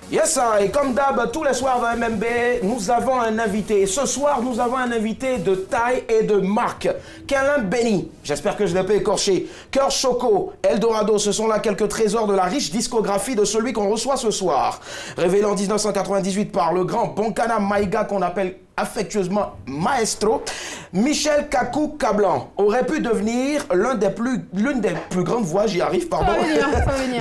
Yes, sir. Et comme d'hab, tous les soirs dans MMB, nous avons un invité. Et ce soir, nous avons un invité de taille et de marque. Calin Benny, j'espère que je ne l'ai pas écorché. Cœur Choco, Eldorado, ce sont là quelques trésors de la riche discographie de celui qu'on reçoit ce soir. Révélé en 1998 par le grand Bonkana Maïga qu'on appelle affectueusement Maestro, Michel Kakou Kablan aurait pu devenir l'une des plus grandes voix, j'y arrive, pardon,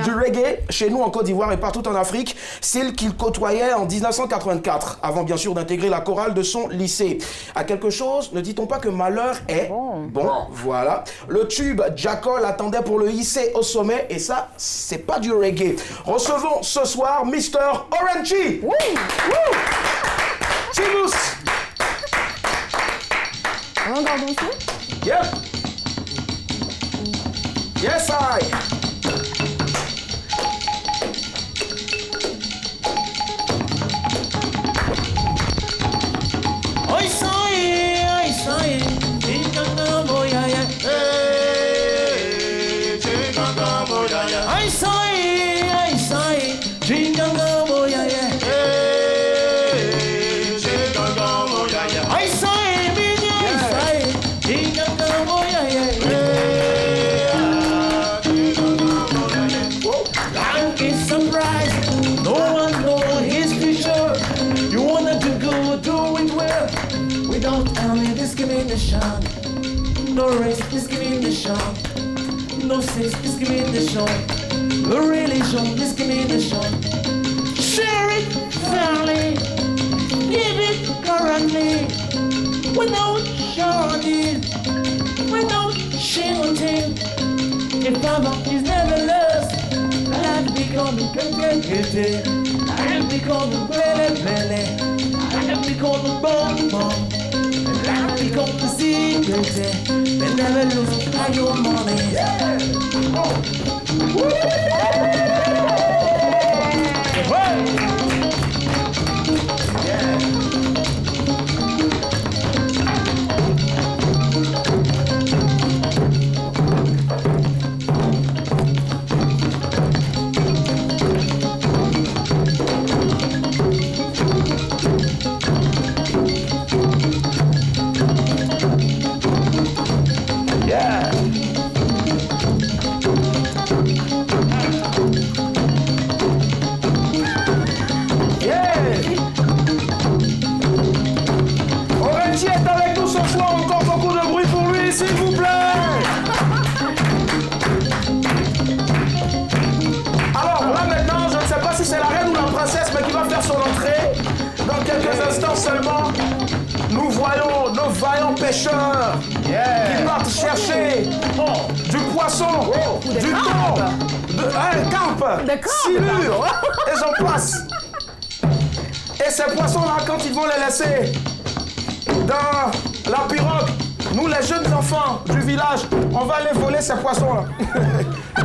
du reggae chez nous en Côte d'Ivoire et partout en Afrique, celle qu'il côtoyait en 1984, avant bien sûr d'intégrer la chorale de son lycée. À quelque chose, ne dit-on pas que malheur est bon, voilà. Le tube Jackal attendait pour le hisser au sommet et ça, c'est pas du reggae. Recevons ce soir Mr. Orange. Chibous. On va encore danser? Yep. Yes, I. Oi, sai, chinganga moya ya. Hey, chinganga moya ya. Ai sai, chinganga moya ya. Hey, chinganga moya ya. Ai sai, minha, sai, chinganga moya ya. Hey, chinganga moya ya. Like a surprise, no one knows his future. You wanted to go do it well. Without any discrimination, no race discrimination, no sex discrimination, no religion discrimination. Share it fairly, give it correctly, without shorting, without shouting. If Baba is never lost, I've become complicated, I've become belly. I've become a bomb. I've become the secret. They never lose all your money. Yeah. Seulement, nous voyons nos vaillants pêcheurs qui partent chercher du poisson, du thon, carpe, silure, et j'en passe. Et ces poissons-là, quand ils vont les laisser dans la pirogue, nous les jeunes enfants du village, on va les voler ces poissons-là.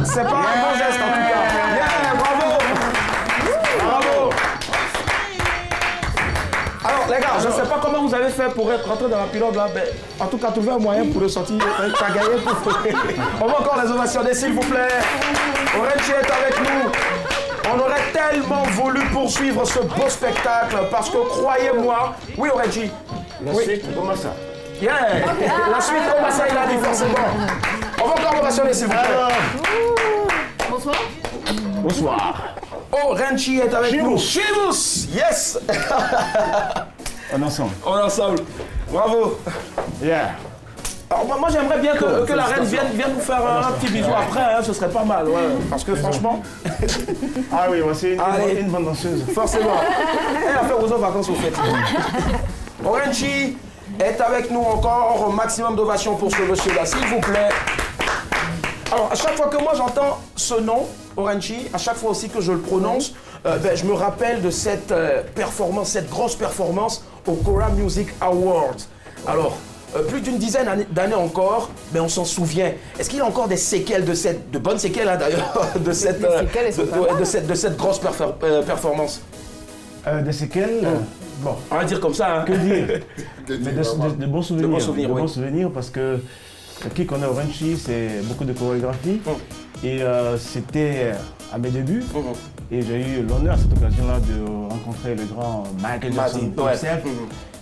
C'est pas un bon geste en tout cas. Bravo. Bravo. Alors les gars, je ne sais pas comment vous avez fait pour être rentré dans la pirogue là, mais en tout cas trouver un moyen pour le sortir, t'as gagné pour... On va encore les ovationner s'il vous plaît. Orange est avec nous. On aurait tellement voulu poursuivre ce beau spectacle parce que croyez-moi, oui Orange. La suite, comment ça? Yeah. La suite, comment ça il a dit forcément. On va encore ovationner s'il vous plaît. Bonsoir. Bonsoir. Oh, Renchi est avec nous. Chibous. Yes. On ensemble. On est ensemble. Bravo. Yeah. Alors moi j'aimerais bien que la reine vienne nous faire un petit bisou après, hein, ce serait pas mal, ouais. Parce que franchement... Ah oui, c'est une bonne danseuse. Forcément. Elle a fait aux vacances au fait. Oranchi est avec nous encore, au maximum d'ovation pour ce monsieur-là, s'il vous plaît. Alors, à chaque fois que moi j'entends ce nom, Oranchi, à chaque fois aussi que je le prononce, je me rappelle de cette performance, cette grosse performance au Kora Music Awards. Alors, plus d'une dizaine d'années encore, mais on s'en souvient. Est-ce qu'il y a encore des séquelles de bonnes séquelles hein, d'ailleurs, de cette grosse performance? Des séquelles bon, on va dire comme ça. Hein. Que dire? Mais de bons souvenirs. De bons souvenirs, parce que qui connaît Orange, c'est beaucoup de chorégraphie. Et c'était à mes débuts. Et j'ai eu l'honneur à cette occasion-là de rencontrer le grand Michael Jackson himself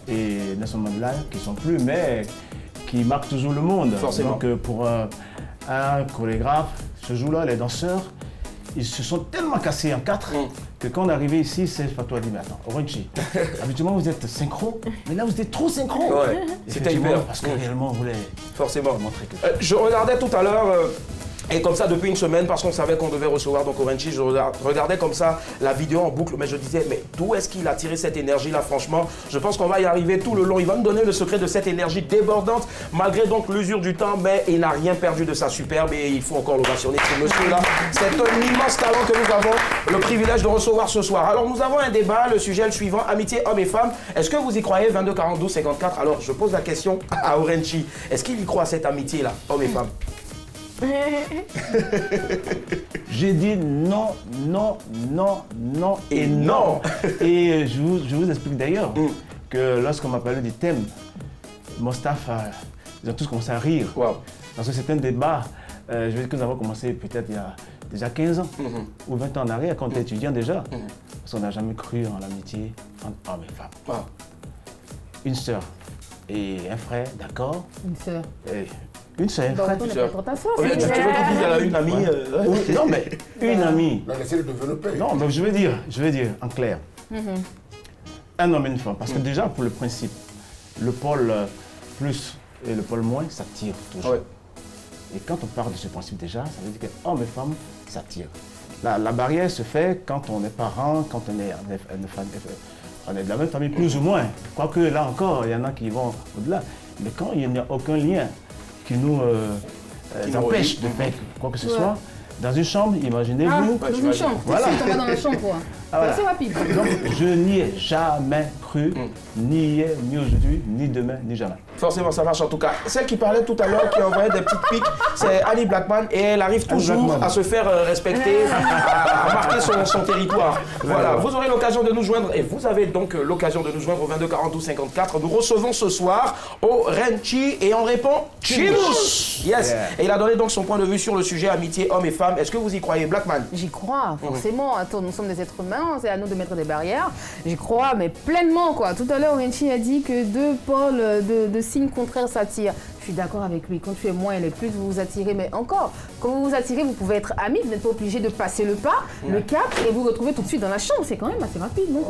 et Nelson Mandela, qui ne sont plus, mais qui marquent toujours le monde. Forcément. Donc pour un chorégraphe, ce jour-là, les danseurs, ils se sont tellement cassés en quatre que quand on est arrivé ici, c'est Fatou a dit, mais attends, Orenchi, habituellement vous êtes synchro, mais là vous êtes trop synchro. Ouais, c'était hyper. Parce que réellement on voulait forcément montrer que... je regardais tout à l'heure, et comme ça depuis une semaine, parce qu'on savait qu'on devait recevoir donc Orenchi, je regardais comme ça la vidéo en boucle, mais je disais, mais d'où est-ce qu'il a tiré cette énergie-là, franchement? Je pense qu'on va y arriver tout le long. Il va nous donner le secret de cette énergie débordante, malgré donc l'usure du temps, mais il n'a rien perdu de sa superbe et il faut encore l'ovationner, ce monsieur-là. C'est un immense talent que nous avons le privilège de recevoir ce soir. Alors nous avons un débat, le sujet est le suivant, amitié hommes et femmes. Est-ce que vous y croyez? 22 42 54. Alors je pose la question à Orenchi. Est-ce qu'il y croit à cette amitié-là, hommes et femmes? J'ai dit non, non, non, non et non. Et je vous explique d'ailleurs que lorsqu'on m'a parlé du thème, mon staff, ils ont tous commencé à rire. Wow. Parce que c'est un débat, je veux dire que nous avons commencé peut-être il y a déjà 15 ans ou 20 ans en arrière, quand on était étudiant déjà. Parce qu'on n'a jamais cru en l'amitié entre hommes et femmes. Wow. Une sœur et un frère, d'accord. Une sœur. Une sœur, un frère. On est pas ta soeur. Tu veux qu'il dise à une amie Oui, non, mais une amie. On essaie de développer. Non, mais je veux dire en clair. Un homme et une femme. Parce que déjà, pour le principe, le pôle plus et le pôle moins s'attirent toujours. Ouais. Et quand on parle de ce principe déjà, ça veut dire que homme et femme s'attirent. La barrière se fait quand on est parents, quand on est de la même famille, plus ou moins. Quoique là encore, il y en a qui vont au-delà. Mais quand il n'y a aucun lien qui nous empêche de faire quoi que ce soit, dans une chambre, imaginez-vous. Dans une chambre. Voilà. On va dans la chambre, quoi. Voilà. C'est rapide. Donc, je n'y ai jamais cru, ni hier, ni aujourd'hui, ni demain, ni jamais. Forcément, ça marche en tout cas. Celle qui parlait tout à l'heure, qui envoyait des petites piques, c'est Annie Blackman et elle arrive toujours à se faire respecter, à marquer son territoire. Voilà, vous aurez l'occasion de nous joindre et vous avez donc l'occasion de nous joindre au 22 42 54. Nous recevons ce soir Orenchi et on répond Chimus. Yes. Et il a donné donc son point de vue sur le sujet amitié hommes et femmes. Est-ce que vous y croyez, Blackman? J'y crois, forcément. Attends, nous sommes des êtres humains, c'est à nous de mettre des barrières. J'y crois, mais pleinement, quoi. Tout à l'heure, Orenchi a dit que deux pôles de signes contraires s'attirent. Je suis d'accord avec lui. Quand tu es moins et les plus, vous vous attirez. Mais encore, quand vous vous attirez, vous pouvez être amis. Vous n'êtes pas obligé de passer le pas, le cap, et vous retrouvez tout de suite dans la chambre. C'est quand même assez rapide, non?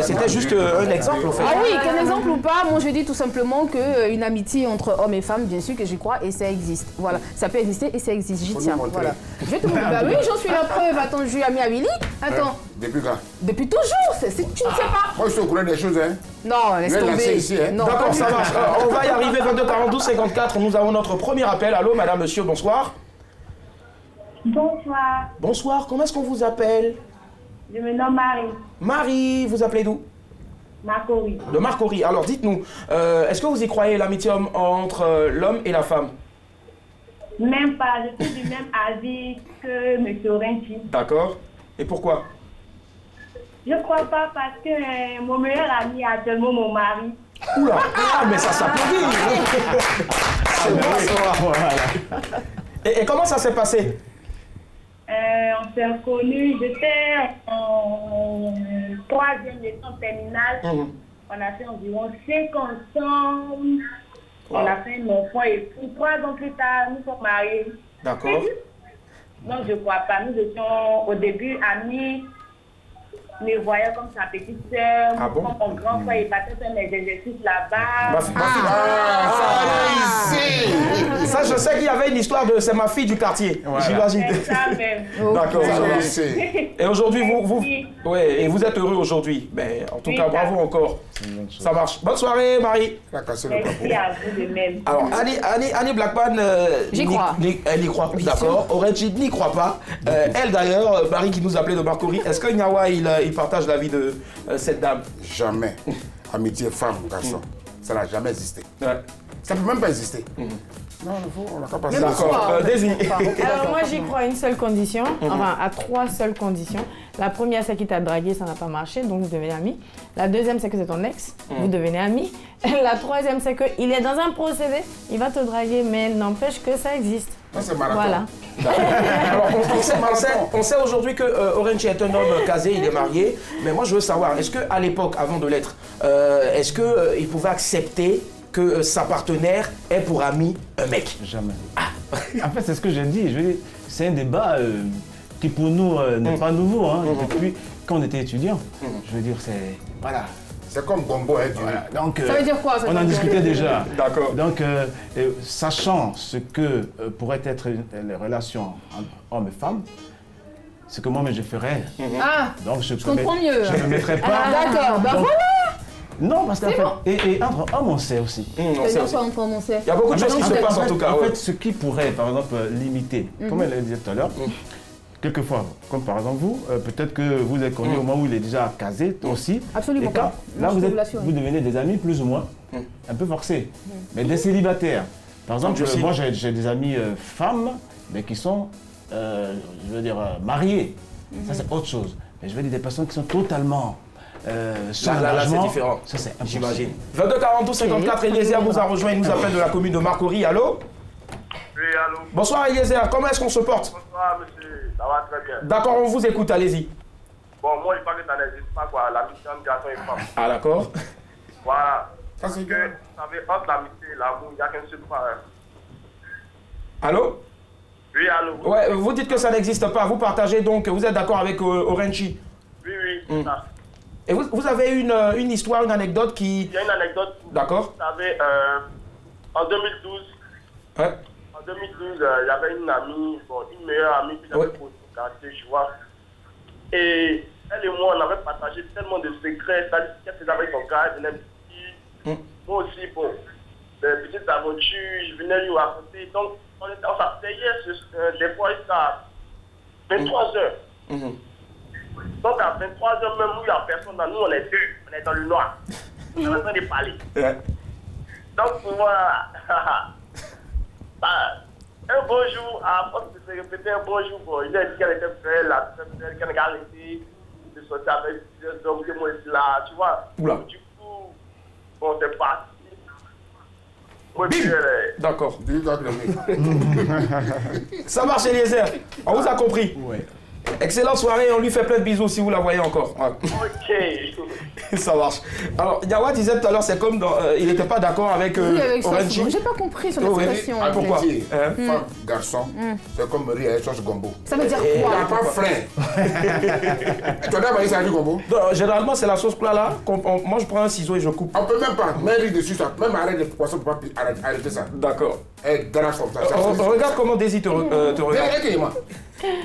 C'était juste un exemple, en fait. Ah oui, qu'un exemple ou pas, moi je dis tout simplement qu'une amitié entre hommes et femmes, bien sûr que j'y crois et ça existe. Voilà, ça peut exister et ça existe, j'y tiens. Voilà. Je vais te montrer. Bah oui, j'en suis la preuve. Attends, je suis amie à Willy. Attends. Depuis quand? Depuis toujours, tu ne sais pas. Moi je suis au courant des choses, hein. Non, laisse tomber. Ici, hein. Non, D'accord, ça marche. On va y arriver, 22 42 54. Nous avons notre premier appel. Allô, madame, monsieur, bonsoir. Bonsoir, Bonsoir, comment est-ce qu'on vous appelle? je me nomme Marie, Marie, vous appelez d'où? Marcory. De Marcory. Alors dites-nous, est-ce que vous y croyez l'amitié entre l'homme et la femme? Même pas, je suis du même avis que M. Orenchi. D'accord. Et pourquoi? Je crois pas parce que mon meilleur ami est actuellement mon mari. Oula, ah mais ça s'applaudit. C'est bon, ça. Et comment ça s'est passé? On s'est reconnus, j'étais en 3e licence terminale. On a fait environ 5 ans ensemble. On a fait un enfant et puis 3 ans plus tard, nous sommes mariés. D'accord. Non, je crois pas. Nous étions au début amis. Me voyait comme sa petite sœur, bon? comme mon grand frère, il partait faire mes exercices là-bas. Ma fille. Ça, je sais qu'il y avait une histoire de c'est ma fille du quartier. Voilà. J'imagine. C'est ça même. D'accord. C'est Et aujourd'hui, vous, Oui. ouais, et vous êtes heureux aujourd'hui. Mais en tout Oui, cas, ça. bravo encore. Ça marche. Bonne soirée, Marie. la cassé le Merci à vous de même. Alors, Annie Blackman, J'y crois. Elle y croit, d'accord. Orenchi n'y croit pas. Elle d'ailleurs, Marie qui nous appelait de Marcory, est-ce que Nyawa, il partage l'avis de cette dame? jamais. Amitié femme, garçon. Ça n'a jamais existé. Ouais. Ça ne peut même pas exister. Non, on n'a pas passé. D'accord. Daisy. Alors moi j'y crois à une seule condition, enfin à 3 seules conditions. La première c'est qu'il t'a dragué, ça n'a pas marché, donc vous devenez amis. La deuxième c'est que c'est ton ex, vous devenez amis. Et la troisième c'est qu'il est dans un procédé, il va te draguer, mais n'empêche que ça existe. Ça, c'est marathon. Voilà. Alors, on sait aujourd'hui que Orenchi est un homme casé, il est marié. Mais moi, je veux savoir, est-ce qu'à l'époque, avant de l'être, est-ce qu'il pouvait accepter que sa partenaire ait pour ami un mec? Jamais. En fait, c'est ce que j'ai dit. Je veux dire, c'est un débat qui pour nous n'est pas nouveau. Hein, depuis quand on était étudiant. Je veux dire, c'est... Voilà. C'est comme Gombo, hein, Voilà. Donc, Ça veut dire quoi ça on en discutait déjà. D'accord. Donc, sachant ce que pourraient être les relations entre hommes et femmes, ce que moi-même je ferais. Ah, Donc, je comprends mieux. Je ne me mettrais pas. ah d'accord. Bah Donc, voilà. non, parce qu'en C'est fait, bon. et entre hommes, on sait aussi. On Ça veut sait dire aussi. quoi en prononcer? Il y a beaucoup de choses qui se passent en tout cas. En ouais. fait, ce qui pourrait, par exemple, limiter, comme elle le disait tout à l'heure, quelquefois, comme par exemple vous, peut-être que vous êtes connu au moment où il est déjà casé, aussi. Absolument Et quand, pas. là, Moi, je vous, peux vous l'assurer. vous devenez des amis plus ou moins, un peu forcés. Mais des célibataires. Par exemple, je sais. moi, j'ai des amis femmes, mais qui sont, je veux dire, mariées. Ça, c'est autre chose. Mais je veux dire, des personnes qui sont totalement sans Là, c'est engagement. différent. Ça, c'est impossible. J'imagine. 22 42 54, Eliezer vous a rejoint, il nous appelle de la commune de Marcory. Allô? Oui, allô. Bonsoir Eliezer, comment est-ce qu'on se porte? Bonsoir, monsieur. Ça va très bien. D'accord, on vous écoute, allez-y. Bon, moi, je pense que ça n'existe pas, quoi. L'amitié entre garçon et femme. Ah d'accord. Voilà. Ça, c'est Parce que, vous savez, entre l'amitié et l'amour, il n'y a qu'un seul pas. Allô? Oui, allô. Ouais, vous dites que ça n'existe pas, vous partagez donc, vous êtes d'accord avec Orenchi. Oui, c'est ça. Et vous avez une histoire, une anecdote qui... Il y a une anecdote. D'accord. Vous savez, en 2012, Ouais. en 2012, il y avait une amie, bon, une meilleure amie que j'avais Ouais. pour son quartier, tu vois. Et elle et moi, on avait partagé tellement de secrets, c'est-à-dire qu'elle faisait avec son gars, elle venait me dire. Moi aussi, bon, des petites aventures, je venais lui raconter. Donc, on s'asseyait des fois jusqu'à 23 heures. Donc, à 23 heures, même où il n'y a personne dans nous, on est deux, on est dans le noir. On est en train de parler. Ouais. Donc, pour moi, un beau jour, à force de se répéter un beau jour, bon, il a dit qu'elle était belle, qu'elle a arrêté de sortir avec plusieurs hommes, que moi je suis là, tu vois. Oula. Du coup, bon, c'est parti. Moi, Bim. puis, D'accord. Dis donc, le mec. Ça marche Eliezer, on vous a compris. Ouais. Excellente soirée, on lui fait plein de bisous si vous la voyez encore. Ouais. ok. Ça marche. Alors, Yawa disait tout à l'heure, c'est comme dans, il n'était pas d'accord avec Oui, avec ça. Orenchi. J'ai pas compris son Oh, oui. expression. Ah, en fait. pourquoi? Amitié, Hein? femme, garçon, c'est comme riz et sauce Gombo. Ça veut dire Il n'y quoi? a pas frein. Tu as déjà mangé ça avec Gombo? Non, généralement, c'est la sauce plat là. Moi, je prends un ciseau et je coupe. On peut même pas mettre riz dessus, ça. Même arrêter le poisson pour pas arrêter ça. D'accord. Et dans la forme, ça. Regarde comment Daisy te regarde. Regarde-moi.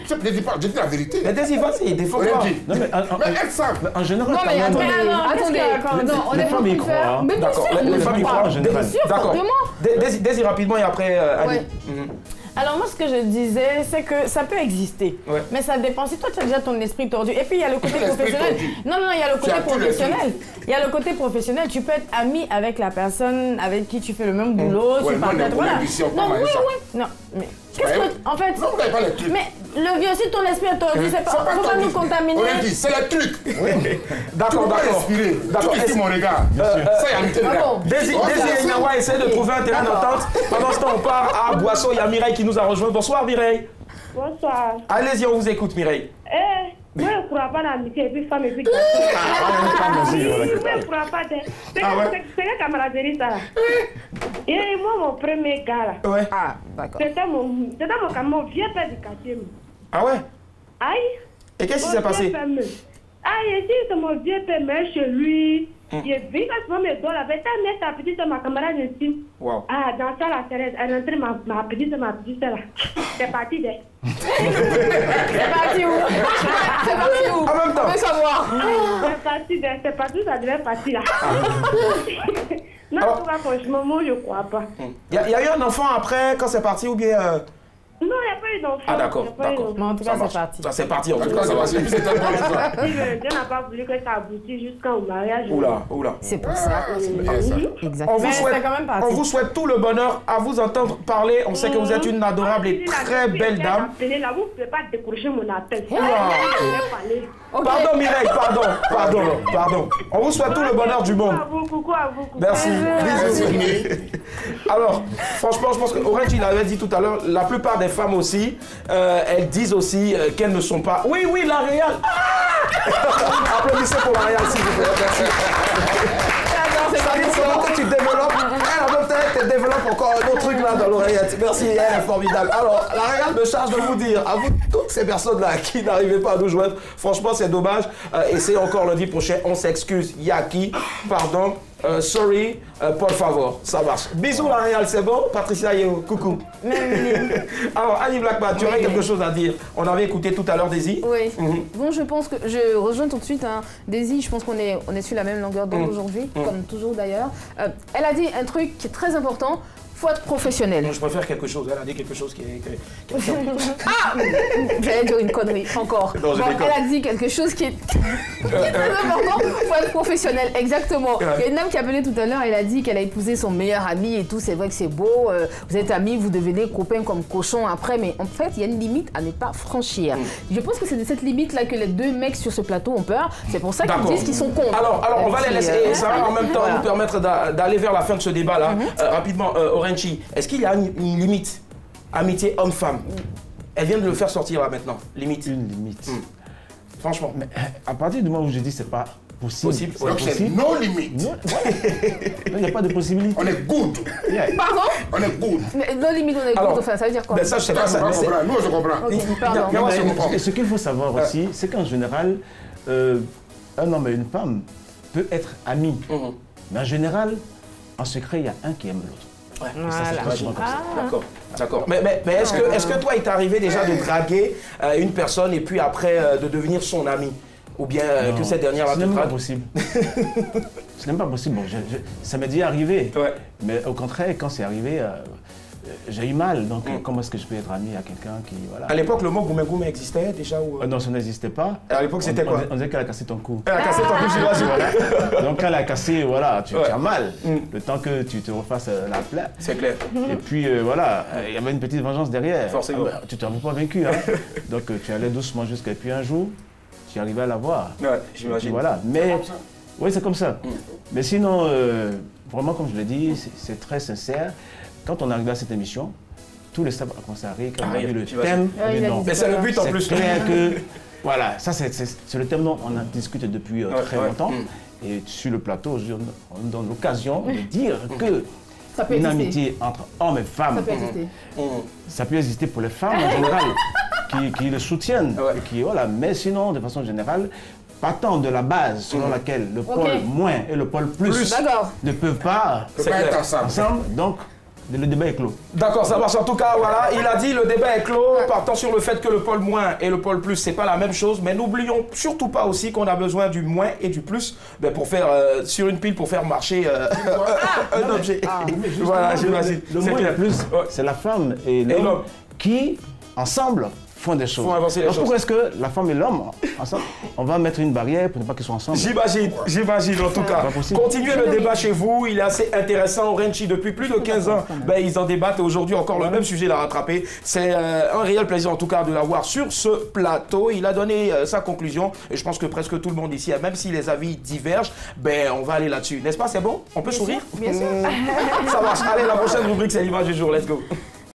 Je ne dis pas, je dis la vérité. Mais Daisy, vas-y, défends-toi. Orenchi. Non, mais Mais elle savent. en général, Non mais quand même, attendez, alors, qu'est-ce attendez. qu'il raconte? Non, on les est femmes y croient, hein. Mais bien D'accord, sûr, les on femmes y y croient croient. en général. Bien sûr, D'accord. fortement. Daisy rapidement et après Annie. Ouais. Alors moi, ce que je disais, c'est que ça peut exister. Ouais. Mais ça dépend. Si toi, tu as déjà ton esprit tordu. Et puis, il y a le côté L'esprit professionnel. tordu. Non, il y a le côté as tous les professionnel. Il y a le côté professionnel. Tu peux être ami avec la personne avec qui tu fais le même boulot. Ouais, tu moi, partages. le Voilà. problème ici, on Non, parle oui, de ça. oui. Non, mais qu'est-ce Ouais. que... En fait... Non, vous n'avez pas les trucs. Mais le vieux, si ton esprit est tordu, c'est pas... C'est pas Faut pas tordu. nous contaminer. On a dit, c'est le truc. Tu D'accord, peux pas d'accord. respirer. D'accord. Tu ici mon regard. Ça, il y a amitié de Ah gars. bon. Daisy et Nyawa essaient de trouver un terrain d'entente. Pendant ce temps, on part à Boisseau. Il y a Mireille qui nous a rejoint. Bonsoir Mireille. Bonsoir. Allez-y, on vous écoute Mireille. Moi, je ne crois pas dans l'amitié et puis femme et puis garçon. Moi, je ne crois pas. C'est la camaraderie, ça. Et moi, mon premier gars, là, Ouais. Ah, d'accord. c'était mon vieux père du quartier. Ah ouais? Aïe. Et qu'est-ce qui s'est passé? Aïe, ici, c'est mon vieux père, mais chez lui. Il est venu quand je me dois la bête, ta petite soeur, ma camarade ici. Wow. Ah, dans ça, là, elle est rentrée, ma petite soeur, là. C'est parti, d'elle. C'est parti où? C'est parti où? En même temps. On veut savoir. C'est parti, d'elle. C'est parti, ça devait partir, là. Non, en tout cas, franchement, moi, je ne crois pas. Il y a eu un enfant après quand c'est parti ou bien... Non, il n'y a pas eu d'enfant. Ah d'accord, Il y a pas eu d'accord. d'enfant. Mais en tout cas, Ça c'est marche. parti. Ça c'est parti en En tout tout cas. cas, ça va. C'est plus c'était bon pour ça. Dieu n'a pas voulu que ça aboutisse jusqu'au mariage. Oula, oula. C'est pour ça. C'est bien ça. Exactement. On vous, Mais souhaite, c'est quand même parti. on vous souhaite tout le bonheur à vous entendre parler. On sait que vous êtes une adorable et très belle dame. Là, vous ne pouvez pas décrocher mon appel. Ok. Pardon Mireille, pardon. On vous souhaite tout le bonheur du monde. Coucou à vous, coucou à vous. Merci. Merci, Bisous. Mimi. Alors, franchement, je pense que Orange, il avait dit tout à l'heure, la plupart des femmes aussi, elles disent aussi qu'elles ne sont pas... Oui, la Réal. Applaudissez pour la Réal, s'il vous plaît. Merci. C'est là que tu développes, tu développes encore un autre truc là dans l'oreillette. Merci, elle est formidable. Alors, la Réal me charge de vous dire, à vous toutes ces personnes-là qui n'arrivaient pas à nous joindre, franchement, c'est dommage. Et c'est encore lundi prochain, on s'excuse. Yaki, pardon. Sorry, por favor, ça marche. Bisous la Réal, c'est bon? Patricia Yeo, coucou. Alors, Annie Blackman, tu aurais quelque chose à dire? On avait écouté tout à l'heure Daisy. Oui. Bon, je pense que je rejoins tout de suite Daisy. Je pense qu'on est sur la même longueur d'onde aujourd'hui, comme toujours d'ailleurs. Elle a dit un truc qui est très important. Faut être professionnel. Non, je préfère quelque chose. Elle a dit quelque chose qui est... Ah, j'allais dire une connerie, encore. Non, bon, elle a dit quelque chose qui est très important. Faut être professionnel, exactement. Il y a une dame qui a appelé tout à l'heure, elle a dit qu'elle a épousé son meilleur ami et tout. C'est vrai que c'est beau. Vous êtes amis, vous devenez copains comme cochons après. Mais en fait, il y a une limite à ne pas franchir. Je pense que c'est de cette limite-là que les deux mecs sur ce plateau ont peur. C'est pour ça qu'ils disent qu'ils sont contre. Alors on va les laisser. Et ça va en même temps nous permettre d'aller vers la fin de ce débat-là. Rapidement, est-ce qu'il y a une limite amitié homme-femme? Elle vient de le faire sortir là maintenant. Limite. Une limite. Franchement. Mais à partir du moment où je dis c'est pas possible. Donc c'est nos limites. Il n'y a pas de possibilité. On est good. Pardon? On est good. Mais nos limites, on est good. Enfin, ça veut dire quoi? Ben ça, je sais pas. Nous, je comprends. Pardon. Ce qu'il faut savoir aussi, c'est qu'en général, un homme et une femme peuvent être amis. Mais en général, en secret, il y a un qui aime l'autre. Ouais, voilà. ça, c'est comme ça. D'accord. Mais est-ce que toi, il t'est arrivé déjà de draguer une personne et puis après de devenir son ami? Ou bien que cette dernière va te draguer? Ce n'est pas possible. Ce n'est pas possible. Bon, ça m'est déjà arrivé. Ouais. Mais au contraire, quand c'est arrivé, j'ai eu mal. Donc, comment est-ce que je peux être ami à quelqu'un qui... Voilà. À l'époque, le mot goumé existait déjà ou... Non, ça n'existait pas. À l'époque, c'était quoi? On disait qu'elle a cassé ton cou. Elle a cassé ton cou, j'imagine. Voilà. Donc, quand elle a cassé, voilà, tu as mal. Le temps que tu te refasses la plaie. C'est clair. Et puis, voilà, il y avait une petite vengeance derrière. Forcément. Tu ne t'avais pas vaincu. Hein. Donc, tu allais doucement jusqu'à... Puis un jour, tu arrivais à la voir. Ouais, j'imagine. Voilà. Mais... Oui, c'est comme ça. Mais sinon, vraiment, comme je l'ai dit, c'est très sincère. Quand on arrive à cette émission, tous les staffs ont commencé à rire, quand on a vu le thème. Mais c'est le but en plus. C'est clair que, voilà, ça c'est le thème dont on a discuté depuis très longtemps. Et sur le plateau, on nous donne l'occasion de dire que une amitié entre hommes et femmes, ça peut exister pour les femmes en général, qui le soutiennent. Et qui, voilà. Mais sinon, de façon générale, partant de la base selon laquelle le pôle moins et le pôle plus ne peuvent pas être ensemble, donc le débat est clos. D'accord, ça marche. En tout cas, voilà, il a dit le débat est clos, partant sur le fait que le pôle moins et le pôle plus, c'est pas la même chose, mais n'oublions surtout pas aussi qu'on a besoin du moins et du plus pour faire, sur une pile, pour faire marcher un objet. Voilà, j'imagine. Le moins et le plus, c'est la femme et l'homme qui, ensemble, font des choses. Donc pourquoi est-ce que la femme et l'homme, ensemble, on va mettre une barrière pour ne pas qu'ils soient ensemble? J'imagine en tout cas. Continuez le débat chez vous, il est assez intéressant. Orenchi, depuis plus de 15 ans, ils en débattent et aujourd'hui encore le même sujet l'a rattrapé. C'est un réel plaisir en tout cas de l'avoir sur ce plateau. Il a donné sa conclusion et je pense que presque tout le monde ici, même si les avis divergent, on va aller là-dessus. N'est-ce pas, c'est bon? On peut sourire? Bien sûr. Ça marche. Allez, la prochaine rubrique, c'est l'image du jour. Let's go.